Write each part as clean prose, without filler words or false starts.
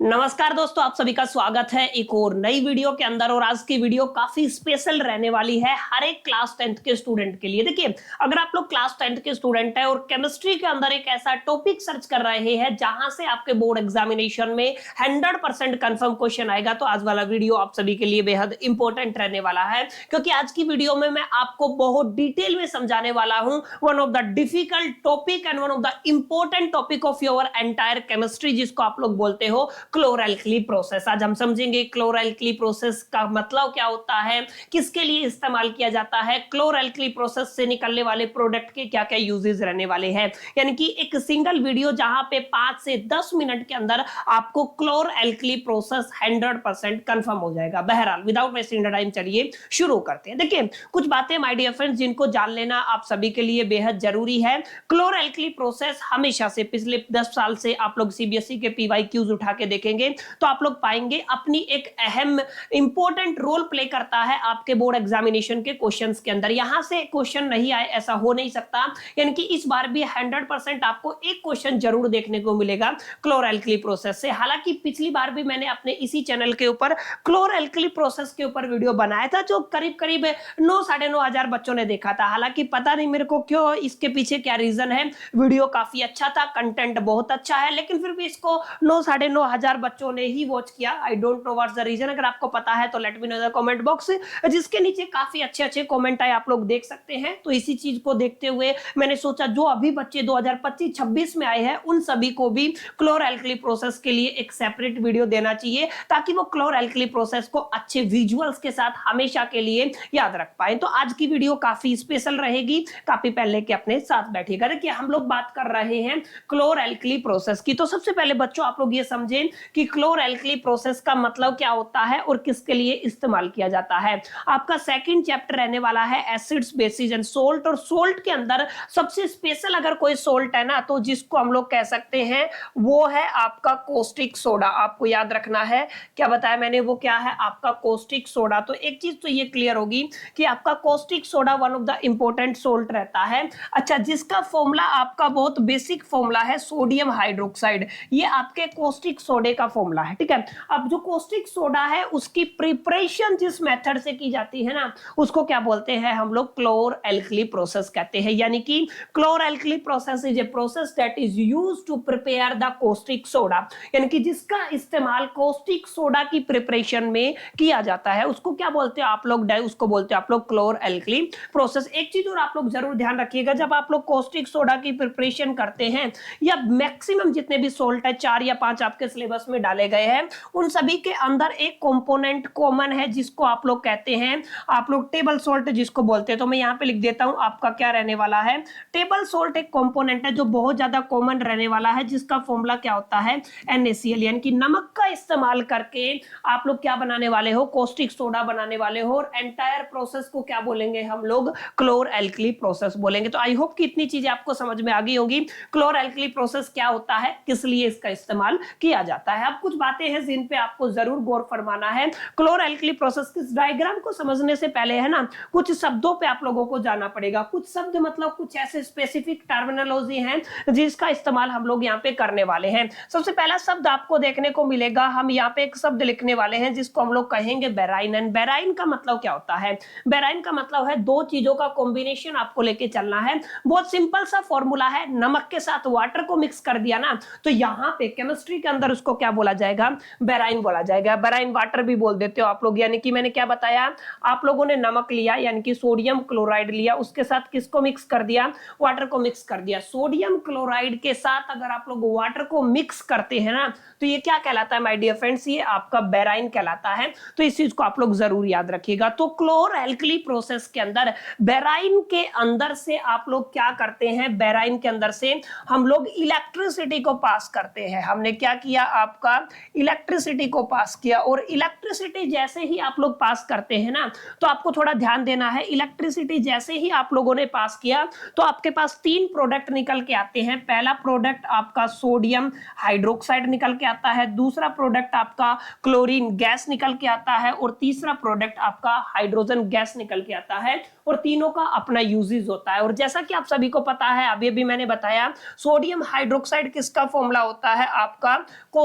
नमस्कार दोस्तों, आप सभी का स्वागत है एक और नई वीडियो के अंदर। और आज की वीडियो काफी स्पेशल रहने वाली है हर एक क्लास 10th के स्टूडेंट के लिए। देखिए, अगर आप लोग क्लास 10th के स्टूडेंट है और केमिस्ट्री के अंदर एक ऐसा टॉपिक सर्च कर रहे हैं जहां से आपके बोर्ड एग्जामिनेशन में 100% कंफर्म क्वेश्चन आएगा, तो आज वाला वीडियो आप सभी के लिए बेहद इंपॉर्टेंट रहने वाला है। क्योंकि आज की वीडियो में मैं आपको बहुत डिटेल में समझाने वाला हूं one of the difficult topic and one of the important topic of your entire chemistry, जिसको आप लोग बोलते हो क्लोरएल्कली प्रोसेस। आज हम समझेंगे क्लोरएल्कली प्रोसेस का मतलब क्या होता है, किसके लिए इस्तेमाल किया जाता है, क्लोरएल्कली प्रोसेस से निकलने वाले प्रोडक्ट के क्या क्या यूजेस रहने वाले हैं। यानी कि एक सिंगल वीडियो जहां पे 5 से 10 मिनट के अंदर आपको क्लोरएल्कली प्रोसेस 100% कंफर्म हो जाएगा। बहरहाल विदाउट वेस्टिंग टाइम चलिए शुरू करते हैं। देखिए, कुछ बातें माय डियर फ्रेंड्स जिनको जान लेना आप सभी के लिए बेहद जरूरी है। क्लोरएल्कली प्रोसेस हमेशा से पिछले 10 साल से आप लोग सीबीएसई के पीवाईक्यूज उठा के देखेंगे तो आप लोग पाएंगे अपनी एक अहम इंपॉर्टेंट रोल प्ले करता है आपके बोर्ड एग्जामिनेशन के क्वेश्चंस के अंदर। यहां से क्वेश्चन नहीं आए ऐसा हो नहीं सकता। यानी कि इस बार भी 100% आपको एक क्वेश्चन जरूर देखने को मिलेगा क्लोरएल्कली प्रोसेस से। हालांकि पिछली बार भी मैंने अपने इसी चैनल के ऊपर क्लोरएल्कली प्रोसेस के ऊपर वीडियो बनाया था, जो करीब करीब 9 साढ़े 9 हजार बच्चों ने देखा था। हालांकि पता नहीं मेरे को क्यों, इसके पीछे क्या रीजन है। वीडियो काफी अच्छा था, कंटेंट बहुत अच्छा है, लेकिन फिर भी इसको 9 साढ़े 9 हजार बच्चों ने ही वॉच किया। I don't know what's the reason. अगर आपको पता है तो let me know in the comment box, जिसके नीचे काफी अच्छे अच्छे कमेंट आए, आप लोग देख सकते हैं। तो इसी चीज को देखते हुए मैंने सोचा जो अभी बच्चे 2025-26 में आए हैं उन सभी को भी क्लोरएल्कली प्रोसेस के लिए एक सेपरेट वीडियो देना चाहिए, ताकि वो क्लोरएल्कली प्रोसेस को अच्छे विजुअल्स के साथ हमेशा के लिए याद रख पाए। तो आज की वीडियो काफी स्पेशल रहेगी, काफी पहले के अपने साथ बैठिएगा। देखिए, हम लोग बात कर रहे हैं क्लोरएल्कली प्रोसेस की। तो सबसे पहले बच्चों आप लोग ये समझें कि क्लोरएल्कली प्रोसेस का मतलब क्या होता है और किसके लिए इस्तेमाल किया जाता है। आपका सेकंड चैप्टर रहने वाला है एसिड्स, बेसिस एंड सोल्ट। और सोल्ट के अंदर सबसे स्पेशल अगर कोई सोल्ट है ना, तो जिसको हम लोग कह सकते हैं वो है आपका कोस्टिक सोडा। आपको याद रखना है, क्या बताया मैंने, वो क्या है आपका कोस्टिक सोडा। तो एक चीज तो ये क्लियर होगी कि आपका caustic soda one of the important salt रहता है। अच्छा, जिसका फॉर्मूला आपका बहुत बेसिक फॉर्मूला है सोडियम हाइड्रोक्साइड, ये आपके कोस्टिक सोडे का फॉर्मूला है। ठीक है, अब जो कोस्टिक सोडा है उसकी प्रिपरेशन जिस मेथड से की जाती है ना, उसको क्या बोलते हैं हम लोग, क्लोरएल्कली प्रोसेस कहते हैं। यानी कि chlor alkali process is a process that is used to prepare the caustic soda. यानी कि जिसका इस्तेमाल कोस्टिक सोडा की प्रिपरेशन में किया जाता है, उसको क्या बोलते हैं आप लोग, उसको बोलते हैं आप लोग क्लोरएल्कली प्रोसेस। एक चीज और आप लोग जरूर ध्यान रखिएगा, जब आप लोग कोस्टिक सोडा की प्रिपरेशन करते हैं, या मैक्सिमम जितने भी सोल्ट है 4 या 5 आपके सिलेबस में डाले गए हैं, उन सभी के अंदर एक कंपोनेंट कॉमन है जिसको आप लोग कहते हैं आप लोग टेबल सॉल्ट जिसको बोलते हैं। तो मैं यहां पे लिख देता हूं आपका क्या रहने वाला है, टेबल सॉल्ट एक कंपोनेंट है जो बहुत ज्यादा कॉमन रहने वाला है, जिसका फॉर्मूला क्या होता है, NaCl। यानी कि नमक का इस्तेमाल करके आप लोग क्या बनाने वाले हो, कोस्टिक सोडा बनाने वाले हो। और एंटायर प्रोसेस को क्या बोलेंगे हम लोग, क्लोरएल्कली प्रोसेस बोलेंगे। तो आई होप कि इतनी चीजें आपको समझ में आ गई होगी, क्लोरएल्कली प्रोसेस क्या होता है, किस लिए इसका इस्तेमाल किया जाता है। अब कुछ बातें हैं जिन पे आपको जरूर गौर फरमाना है। क्लोरएल्कली प्रोसेस के डायग्राम को समझने से पहले है ना, कुछ शब्दों पे आप लोगों को जाना पड़ेगा। कुछ शब्द मतलब कुछ ऐसे स्पेसिफिक टर्मिनोलॉजी हैं जिसका इस्तेमाल हम लोग यहाँ पे करने वाले हैं। सबसे पहला शब्द आपको देखने को मिलेगा, हम यहाँ पे एक शब्द लिखने वाले हैं जिसको हम लोग कहेंगे बेराइन। एंड बेराइन का मतलब क्या होता है, बेराइन का मतलब है दो चीजों का कॉम्बिनेशन आपको लेके चलना है। बहुत सिंपल सा फॉर्मूला है, नमक के साथ वाटर को मिक्स कर दिया ना, तो यहाँ पे केमिस्ट्री के अंदर उसको क्या बोला जाएगा, बेराइन बोला जाएगा। बेराइन वाटर भी बोल देते हो आप लोग। यानी कि मैंने क्या बताया, आप लोगों ने नमक लिया यानी कि सोडियम क्लोराइड लिया, उसके साथ किसको मिक्स कर दिया, वाटर को मिक्स कर दिया। सोडियम क्लोराइड के साथ अगर आप लोग वाटर को मिक्स करते हैं ना, तो ये क्या कहलाता है माय डियर फ्रेंड्स, ये आपका बेराइन कहलाता है। तो इस चीज को आप लोग जरूर याद रखिएगा। तो क्लोरएल्कली प्रोसेस के अंदर बेराइन के अंदर से आप लोग क्या करते हैं, बेराइन के अंदर से हम लोग इलेक्ट्रिसिटी को पास करते हैं। हमने क्या किया, आपका इलेक्ट्रिसिटी को पास किया। और इलेक्ट्रिसिटी जैसे ही आप लोग पास करते हैं ना, तो आपको थोड़ा ध्यान देना है, इलेक्ट्रिसिटी जैसे ही आप लोगों ने पास किया तो आपके पास 3 प्रोडक्ट निकल के आते हैं। पहला प्रोडक्ट आपका सोडियम हाइड्रोक्साइड निकल के आता है, दूसरा प्रोडक्ट आपका क्लोरीन गैस निकल के आता है, और तीसरा प्रोडक्ट आपका हाइड्रोजन गैस निकल के आता है। और तीनों का अपना यूजेस होता है। और जैसा कि आप सभी को पता है, अभी अभी मैंने बताया, सोडियम हाइड्रोक्साइड किसका फॉर्मूला होता है, आपका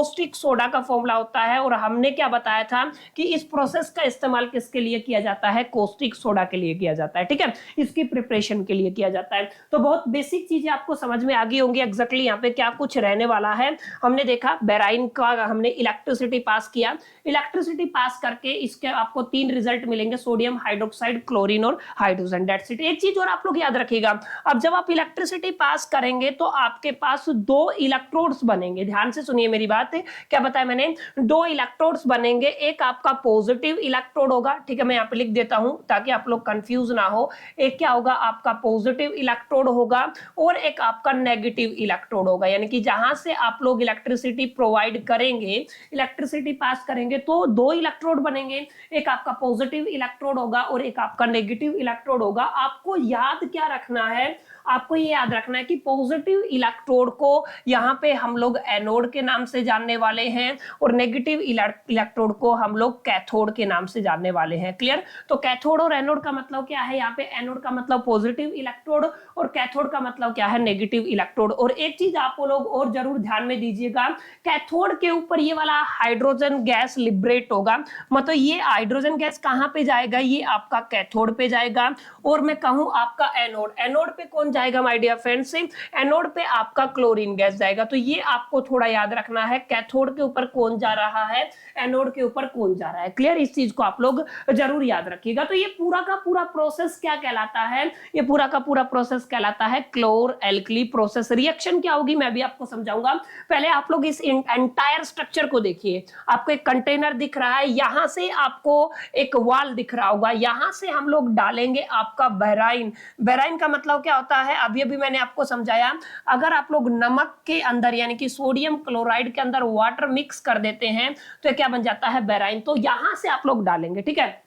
कोस्टिक सोडा का फॉर्मूला होता है, और हमने क्या बताया था कि इस प्रोसेस का इस्तेमाल किसके लिए किया जाता है, कोस्टिक सोडा के लिए किया जाता है, ठीक है, इसकी प्रिपरेशन के लिए किया जाता है। तो बहुत बेसिक चीजें आपको समझ में आ गई होंगी एग्जैक्टली यहाँ पे क्या कुछ रहने वाला है। हमने देखा बेराइन का हमने इलेक्ट्रिसिटी पास किया, इलेक्ट्रिसिटी पास करके इसके आपको 3 रिजल्ट मिलेंगे, सोडियम हाइड्रोक्साइड, क्लोरीन और हाइड्रोजन। That's it. एक चीज और आप लोग याद रखिएगा, अब जब आप इलेक्ट्रिसिटी पास करेंगे तो आपके पास 2 इलेक्ट्रोड्स बनेंगे। ध्यान से सुनिए मेरी बात, क्या बताया मैंने, 2 इलेक्ट्रोड्स बनेंगे। एक आपका पॉजिटिव इलेक्ट्रोड होगा, ठीक है, मैं यहाँ पे लिख देता हूं ताकि आप लोग कंफ्यूज ना हो। एक क्या होगा, आपका पॉजिटिव इलेक्ट्रोड होगा, और एक आपका नेगेटिव इलेक्ट्रोड होगा। यानी कि जहां से आप लोग इलेक्ट्रिसिटी प्रोवाइड करेंगे, इलेक्ट्रिसिटी पास करेंगे, तो 2 इलेक्ट्रोड बनेंगे। एक आपका पॉजिटिव इलेक्ट्रोड होगा और एक आपका नेगेटिव इलेक्ट्रोड होगा। आपको याद क्या रखना है, आपको ये याद रखना है कि पॉजिटिव इलेक्ट्रोड को यहाँ पे हम लोग एनोड के नाम से जानने वाले हैं, और नेगेटिव इलेक्ट्रोड को हम लोग कैथोड के नाम से जानने वाले हैं। क्लियर। तो कैथोड और एनोड का मतलब क्या है, यहाँ पे एनोड का मतलब पॉजिटिव इलेक्ट्रोड और कैथोड का मतलब क्या है, नेगेटिव इलेक्ट्रोड। और एक चीज आप लोग और जरूर ध्यान में दीजिएगा, कैथोड के ऊपर ये वाला हाइड्रोजन गैस लिबरेट होगा, मतलब ये हाइड्रोजन गैस कहां पे जाएगा, ये आपका कैथोड पे जाएगा। और मैं कहूं आपका एनोड, एनोड पे कौन जाएगा माय डियर फ्रेंड्स, एनोड पे आपका क्लोरीन गैस जाएगा। तो ये आपको थोड़ा याद रखना है, कैथोड के ऊपर कौन जा रहा है, एनोड के ऊपर कौन जा रहा है। क्लियर। इस चीज को आप लोग जरूर याद रखिएगा। तो ये पूरा का पूरा प्रोसेस क्या कहलाता है, ये पूरा का पूरा प्रोसेस कहलाता है क्लोर एल्कली प्रोसेस। रिएक्शन क्या होगी मैं भी आपको समझाऊंगा। पहले आप लोग इस एंटायर स्ट्रक्चर को देखिए। आपको एक कंटेनर दिख रहा है, यहां से आपको एक वाल दिख रहा होगा, यहां से हम लोग डालेंगे आपका बेराइन। बेराइन का मतलब क्या होता है, अभी अभी मैंने आपको समझाया। अगर आप लोग नमक के अंदर यानी कि सोडियम क्लोराइड के अंदर वाटर मिक्स कर देते हैं तो क्या बन जाता है, बेराइन। तो यहां से आप लोग डालेंगे, ठीक है।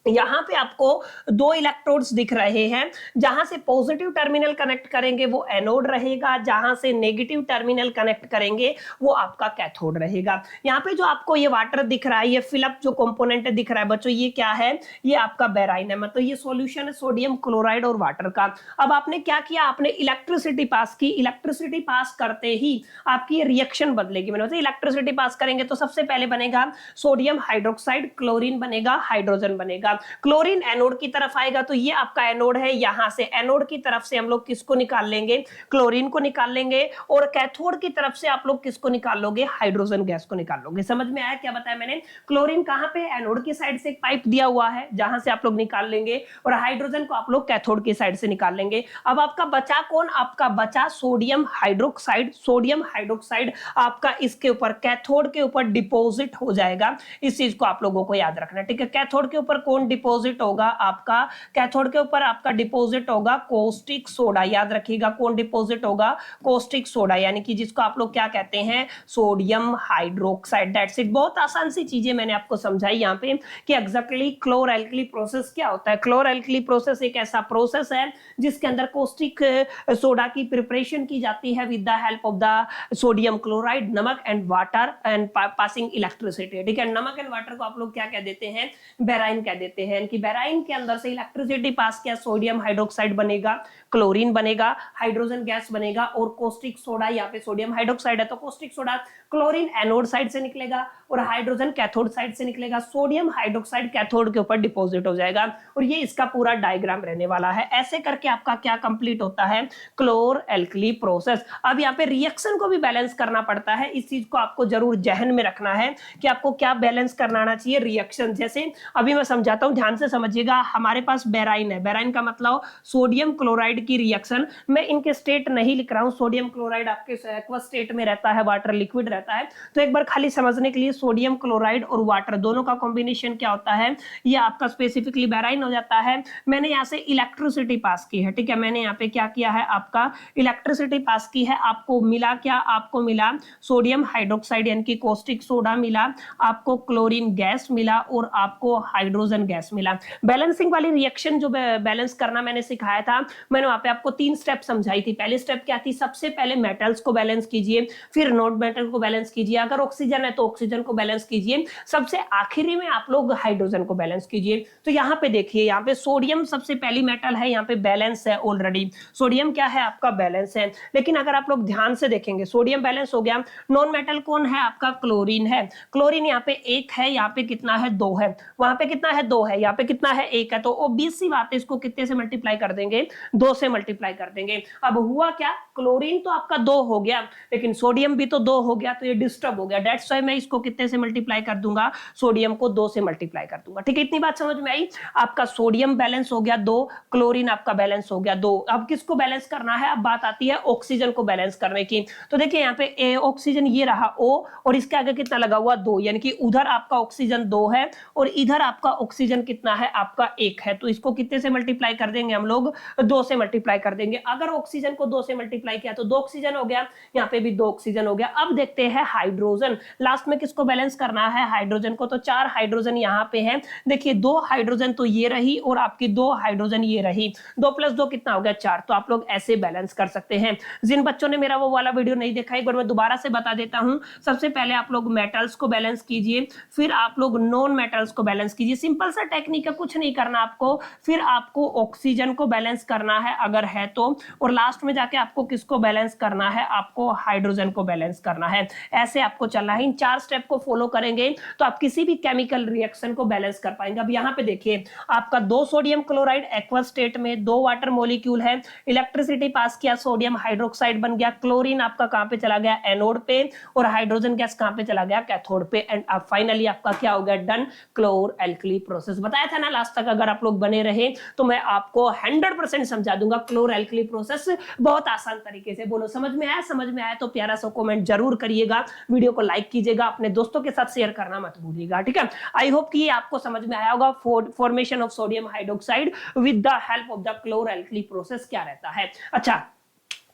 यहां पे आपको 2 इलेक्ट्रोड्स दिख रहे हैं, जहां से पॉजिटिव टर्मिनल कनेक्ट करेंगे वो एनोड रहेगा, जहां से नेगेटिव टर्मिनल कनेक्ट करेंगे वो आपका कैथोड रहेगा। यहां पे जो आपको ये वाटर दिख रहा है, ये फिलअप जो कंपोनेंट दिख रहा है बच्चों, ये क्या है, ये आपका बेराइन है, मतलब ये सॉल्यूशन है सोडियम क्लोराइड और वाटर का। अब आपने क्या किया, आपने इलेक्ट्रिसिटी पास की, इलेक्ट्रिसिटी पास करते ही आपकी ये रिएक्शन बदलेगी। मैंने बताया इलेक्ट्रिसिटी पास करेंगे तो सबसे पहले बनेगा सोडियम हाइड्रोक्साइड, क्लोरीन बनेगा, हाइड्रोजन बनेगा। क्लोरीन एनोड की तरफ आएगा, तो ये आपका एनोड है, यहां से एनोड की तरफ से हम लोग किसको निकाल लेंगे, क्लोरीन को निकाल लेंगे। और कैथोड की तरफ से आप लोग किसको निकाल लोगे, हाइड्रोजन गैस को निकाल लोगे। समझ में आया क्या बताया मैंने। क्लोरीन कहां पे, एनोड की साइड से एक पाइप दिया हुआ है जहां से आप लोग निकाल लेंगे, और हाइड्रोजन को आप लोग कैथोड की साइड से निकाल लेंगे। अब आपका बचा कौन, आपका बचा सोडियम हाइड्रोक्साइड। सोडियम हाइड्रोक्साइड आपका इसके ऊपर कैथोड के ऊपर डिपॉजिट हो जाएगा। इस चीज को आप लोगों को याद रखना, ठीक है। कैथोड के ऊपर कौन डिपॉजिट होगा, आपका कैथोड के ऊपर आपका डिपॉजिट होगा कोस्टिक सोडा। याद रखिएगा कौन डिपॉजिट होगा, कोस्टिक सोडा, यानी कि जिसको आप लोग क्या कहते हैं, सोडियम हाइड्रोक्साइड। That's it. बहुत आसान सी चीजें मैंने आपको समझाई यहाँ पे कि एग्जैक्टली क्लोर एल्कली प्रोसेस क्या होता है। क्लोर एल्कली प्रोसेस एक ऐसा प्रोसेस है जिसके अंदर कोस्टिक सोडा की प्रिपरेशन की जाती है with the help of the sodium chloride, नमक and water and passing electricity, ठीक है। नमक एंड वाटर को आप लोग क्या कह देते हैं, बेराइन कह देते हैं। कि बेराइन के अंदर से इलेक्ट्रिसिटी पास किया, सोडियम हाइड्रोक्साइड बनेगा, क्लोरीन बनेगा, हाइड्रोजन गैस बनेगा, और कोस्टिक सोडा, यहाँ पे सोडियम हाइड्रोक्साइड है तो कोस्टिक सोडा, क्लोरीन एनोड साइड से निकलेगा और हाइड्रोजन कैथोड साइड से निकलेगा। सोडियम हाइड्रोक्साइड कैथोड के ऊपर डिपॉजिट हो जाएगा, और ये इसका पूरा डायग्राम रहने वाला है। ऐसे करके आपका क्या कंप्लीट होता है, क्लोर एल्कली प्रोसेस। अब यहाँ पे रिएक्शन को भी बैलेंस करना पड़ता है, इस चीज को आपको जरूर जहन में रखना है कि आपको क्या बैलेंस करना आना चाहिए। रिएक्शन जैसे अभी मैं समझाता हूं, ध्यान से समझिएगा। हमारे पास बेराइन है, बेराइन का मतलब सोडियम क्लोराइड की रिएक्शन। मैं इनके स्टेट नहीं लिख रहा हूं, सोडियम क्लोराइड आपके एक्वस स्टेट में रहता है, वाटर लिक्विड रहता है। तो एक बार खाली समझने के लिए, सोडियम क्लोराइड और वाटर दोनों का कॉम्बिनेशन क्या होता है, ये आपका स्पेसिफिकली बेराइन हो जाता है। मैंने यहाँ से इलेक्ट्रिसिटी पास की है, ठीक है। मैंने यहाँ पे क्या किया है, आपका इलेक्ट्रिसिटी पास की है। आपको मिला क्या, आपको मिला सोडियम हाइड्रोक्साइड यानी कि कोस्टिक सोडा मिला, आपको क्लोरीन गैस मिला, और आपको हाइड्रोजन गैस मिला। बैलेंसिंग वाली रिएक्शन जो बैलेंस करना मैंने सिखाया था, मैंने वहां पे आपको 3 स्टेप समझाई थी। पहली स्टेप क्या थी, सबसे पहले मेटल्स को बैलेंस कीजिए, फिर नॉन मेटल को बैलेंस कीजिए, अगर ऑक्सीजन है तो ऑक्सीजन को बैलेंस कीजिए, सबसे आखिरी में आप लोग हाइड्रोजन को बैलेंस कीजिए। तो यहाँ पे देखिए, यहाँ पे सोडियम सबसे पहली मेटल है, यहाँ पे बैलेंस है ऑलरेडी, सोडियम क्या है आपका, बैलेंस है। लेकिन अगर आप लोग ध्यान से देखेंगे, सोडियम बैलेंस हो गया, नॉन मेटल कौन है आपका, क्लोरीन है। क्लोरीन यहाँ पे 1 है, यहाँ पे कितना है, 2 है, वहां पे कितना है, 2 है, यहाँ पे कितना है, 1 है। तो ऑब्वियस सी बात है, इसको कितने से मल्टीप्लाई कर देंगे, 2 से मल्टीप्लाई कर देंगे। अब हुआ क्या, क्लोरीन तो आपका 2 हो गया, लेकिन सोडियम भी तो 2 हो गया, तो ये डिस्टर्ब हो गया। दैट्स व्हाई मैं इसको कितने से मल्टीप्लाई कर दूंगा, सोडियम को 2 से मल्टीप्लाई कर दूंगा। ठीक है, इतनी बात समझ में आई। आपका सोडियम बैलेंस हो गया 2, क्लोरीन आपका बैलेंस हो गया 2। अब किसको बैलेंस करना है, अब बात आती है ऑक्सीजन को बैलेंस करने की। तो देखिए यहाँ पे ऑक्सीजन ये रहा O, और इसके आगे कितना लगा हुआ, 2, यानी कि उधर आपका ऑक्सीजन 2 है और इधर आपका ऑक्सीजन कितना है, आपका 1 है। तो इसको कितने से मल्टीप्लाई कर देंगे हम लोग, 2 से मल्टीप्लाई कर देंगे। अगर ऑक्सीजन को 2 से मल्टीप्लाई किया तो 2 ऑक्सीजन हो गया, यहाँ पे भी 2 ऑक्सीजन हो गया। अब देखते हैं हाइड्रोजन, लास्ट में किसको बैलेंस करना है, हाइड्रोजन को। तो 4 हाइड्रोजन यहाँ पे है, देखिए 2 हाइड्रोजन तो ये रही और आपकी 2 हाइड्रोजन ये रही, 2 + 2 कितना हो गया, 4। तो आप लोग ऐसे बैलेंस कर सकते हैं। जिन बच्चों ने मेरा वो वाला वीडियो नहीं देखा, एक बार मैं दोबारा से बता देता हूं। सबसे पहले आप लोग मेटल्स को बैलेंस कीजिए, फिर आप लोग नॉन मेटल्स को बैलेंस कीजिए, सिंपल सा टेक्निक है, कुछ नहीं करना आपको। फिर आपको ऑक्सीजन को बैलेंस करना है अगर है तो, और लास्ट में जाके आपको किसको बैलेंस करना है, आपको हाइड्रोजन को बैलेंस करना है। ऐसे आपको चलना है, इन 4 स्टेप को फॉलो करेंगे तो आप किसी भी केमिकल रिएक्शन को बैलेंस कर पाएंगे। अब यहाँ पे देखिए, आपका 2 सोडियम क्लोराइड एक्वस स्टेट में, 2 वाटर मॉलिक्यूल है, इलेक्ट्रिसिटी पास किया, सोडियम हाइड्रोक्साइड बन गया, क्लोरीन आपका कहां पे चला गया, एनोड पे, और हाइड्रोजन गैस कहां पे चला गया, कैथोड पे। एंड अब फाइनली आपका क्या हो गया, डन, क्लोर एल्कली प्रोसेस। बताया था ना लास्ट तक, अगर आप लोग बने रहे तो मैं आपको 100% समझा दूंगा क्लोर एल्कली प्रोसेस, बहुत आसान तरीके से। बोलो समझ में आया, समझ में आया तो प्यारा सा कमेंट जरूर करिएगा, वीडियो को लाइक कीजिएगा, अपने दोस्तों के साथ शेयर करना मत भूलिएगा। ठीक है, आई होप कि ये आपको समझ में आया होगा, formation of sodium hydroxide with the help of the chlor alkali process क्या रहता है। अच्छा,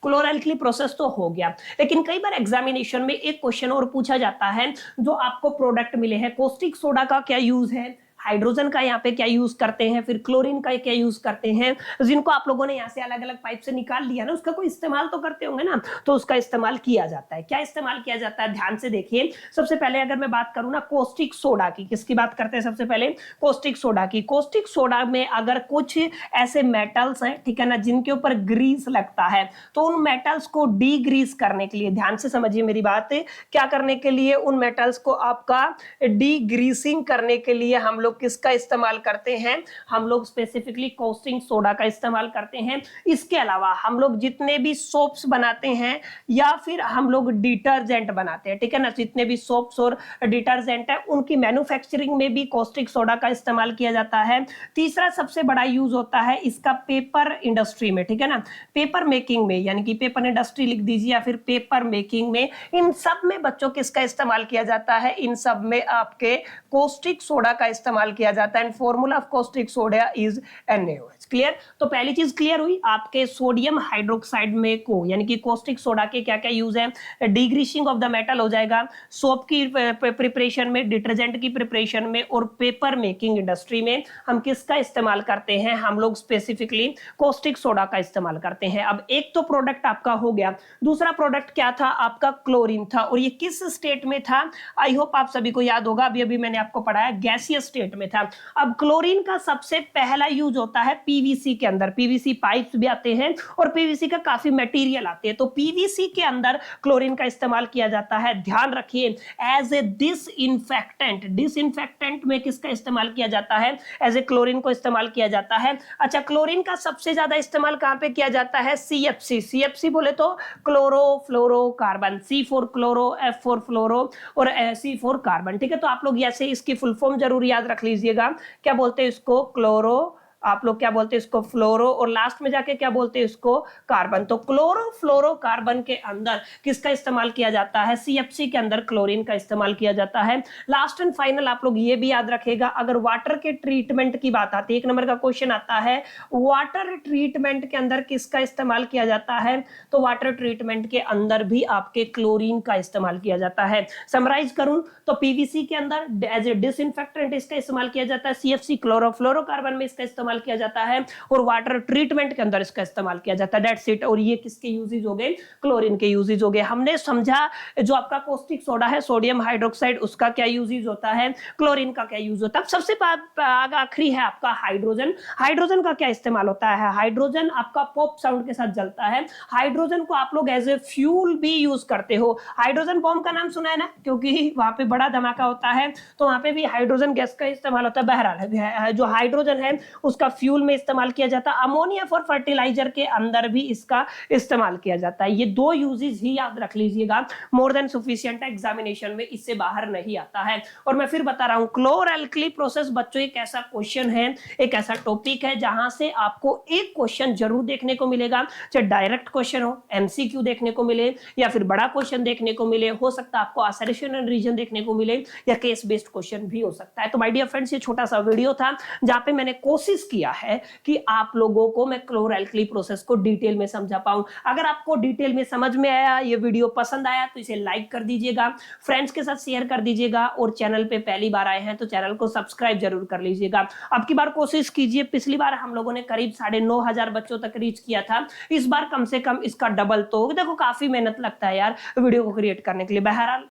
क्लोर एल्कली प्रोसेस तो हो गया, लेकिन कई बार एग्जामिनेशन में एक क्वेश्चन और पूछा जाता है, जो आपको प्रोडक्ट मिले हैं, कॉस्टिक सोडा का क्या यूज है, हाइड्रोजन का यहाँ पे क्या यूज करते हैं, फिर क्लोरीन का क्या यूज करते हैं, जिनको आप लोगों ने यहाँ से अलग अलग पाइप से निकाल लिया ना, उसका कोई इस्तेमाल तो करते होंगे ना, तो उसका इस्तेमाल किया जाता है। क्या इस्तेमाल किया जाता है, ध्यान से देखिए। सबसे पहले अगर मैं बात करूं ना कॉस्टिक सोडा की, किसकी बात करते हैं सबसे पहले, कॉस्टिक सोडा की। कॉस्टिक सोडा में अगर कुछ ऐसे मेटल्स हैं, ठीक है ना, जिनके ऊपर ग्रीस लगता है, तो उन मेटल्स को डीग्रीस करने के लिए, ध्यान से समझिए मेरी बात, क्या करने के लिए, उन मेटल्स को आपका डीग्रीसिंग करने के लिए हम लोग किसका इस्तेमाल करते हैं, हम लोग स्पेसिफिकली कॉस्टिक सोडा का इस्तेमाल करते हैं। इसके अलावा हम लोग जितने भी सोप्स बनाते हैं या फिर हम लोग डिटर्जेंट बनाते हैं, ठीक है ना, जितने भी सोप्स और डिटर्जेंट है उनकी मैन्युफैक्चरिंग में भी कॉस्टिक सोडा का इस्तेमाल किया जाता है। तीसरा सबसे बड़ा यूज होता है इसका पेपर इंडस्ट्री में, ठीक है ना, पेपर मेकिंग में, यानी कि पेपर इंडस्ट्री लिख दीजिए या फिर पेपर मेकिंग में, इन सब में बच्चों किसका इस्तेमाल किया जाता है, इन सब में आपके कॉस्टिक सोडा का इस्तेमाल किया जाता है। And formula of caustic soda is NaOH। Clear, तो पहली चीज क्लियर हुई, आपके सोडियम हाइड्रोक्साइड में को, यानी कि कॉस्टिक सोडा के क्या क्या यूज है, डिग्रीसिंग ऑफ द मेटल हो जाएगा, सोप की प्रिपरेशन में, डिटर्जेंट की प्रिपरेशन में, और पेपर मेकिंग इंडस्ट्री में हम किसका इस्तेमाल करते हैं, हम लोग स्पेसिफिकली कॉस्टिक सोडा का इस्तेमाल करते हैं। अब एक तो प्रोडक्ट आपका हो गया, दूसरा प्रोडक्ट क्या था आपका, क्लोरीन था, और ये किस स्टेट में था, आई होप आप सभी को याद होगा, अभी अभी मैंने आपको पढ़ाया, गैसियस स्टेट में था। अब क्लोरीन का सबसे पहला यूज होता है पीवीसी के अंदर, पीवीसी पाइप्स भी आते हैं और पीवीसी का काफी मटेरियल आते हैं, तो पीवीसी के अंदर क्लोरीन का इस्तेमाल किया जाता है। ध्यान रखिए, एज ए डिसइंफेक्टेंट, डिसइंफेक्टेंट में किसका इस्तेमाल किया जाता है, एज ए क्लोरीन को इस्तेमाल किया जाता है। अच्छा, क्लोरीन का सबसे ज्यादा इस्तेमाल कहां पे किया जाता है, CFC, CFC बोले तो chlorofluorocarbon, C for chloro, F for fluoro और C फॉर कार्बन, ठीक है। तो आप लोग ऐसे इसकी फुल फॉर्म जरूर याद रख लीजिएगा, क्या बोलते हैं इसको, क्लोरो आप लोग क्या बोलते हैं इसको, फ्लोरो, और लास्ट में जाके क्या बोलते हैं इसको, कार्बन। तो क्लोरोफ्लोरोकार्बन के अंदर किसका इस्तेमाल किया जाता है, CFC के अंदर क्लोरीन का इस्तेमाल किया जाता है। लास्ट एंड फाइनल आप लोग ये भी याद रखेगा, अगर वाटर के ट्रीटमेंट की बात आती है, 1 नंबर का क्वेश्चन आता है, वाटर ट्रीटमेंट के अंदर किसका इस्तेमाल किया जाता है, तो वाटर ट्रीटमेंट के अंदर भी आपके क्लोरीन का इस्तेमाल किया जाता है। समराइज करूं तो पीवीसी के अंदर एज ए डिसइंफेक्टेंट इसका इस्तेमाल किया जाता है, CFC क्लोरोफ्लोरोकार्बन में इसका इस्तेमाल किया जाता है, और वाटर ट्रीटमेंट के अंदर इसका इस्तेमाल किया जाता है। That's it. और ये किसके यूजेज हो गए, क्लोरीन के यूजेज हो गए। हमने समझा जो आपका कॉस्टिक सोडा है, सोडियम हाइड्रोक्साइड, उसका क्या यूजेज होता है, क्लोरीन का क्या यूज होता है। सबसे आखिरी है आपका हाइड्रोजन। हाइड्रोजन का क्या इस्तेमाल होता है, हाइड्रोजन आपका पॉप साउंड के साथ जलता है। हाइड्रोजन को आप लोग एज ए फ्यूल भी यूज करते हो। हाइड्रोजन बॉम्ब का नाम सुना है ना, क्योंकि वहां पे बड़ा धमाका होता है तो वहां पे भी हाइड्रोजन गैस का इस्तेमाल होता है। बहरहाल जो हाइड्रोजन है उसका फ्यूल में इस्तेमाल किया जाता है। अमोनिया फॉर फर्टिलाइजर के अंदर भी इसका इस्तेमाल किया जाता है। ये 2 यूजेस ही याद रख लीजिएगा, मोर देन सफिशिएंट है, एग्जामिनेशन में इससे बाहर नहीं आता है। और मैं फिर बता रहा हूं, क्लोर एल्कली प्रोसेस बच्चों एक ऐसा क्वेश्चन है, एक ऐसा टॉपिक है जहां से आपको एक क्वेश्चन जरूर देखने को मिलेगा, चाहे डायरेक्ट क्वेश्चन हो, MCQ देखने को मिले, या फिर बड़ा क्वेश्चन देखने को मिले, हो सकता है आपको असर्शन एंड रीजन देखने को मिले, या केस बेस्ड क्वेश्चन भी हो सकता है। तो माय डियर फ्रेंड्स, ये छोटा सा वीडियो था जहां पे मैंने कोशिश किया है कि आप लोगों को मैं क्लोर एल्कली प्रोसेस को डिटेल में समझा पाऊं। अगर आपको डिटेल में समझ में आया, ये वीडियो पसंद आया, तो इसे लाइक कर दीजिएगा, फ्रेंड्स के साथ शेयर कर दीजिएगा, और चैनल पे पहली बार आए हैं तो चैनल को सब्सक्राइब जरूर कर लीजिएगा। अब की बार कोशिश कीजिए, पिछली बार हम लोगों ने करीब 9,500 बच्चों तक रीच किया था, इस बार कम से कम इसका डबल। तो देखो काफी मेहनत लगता है यार वीडियो को क्रिएट करने के लिए। बहरहाल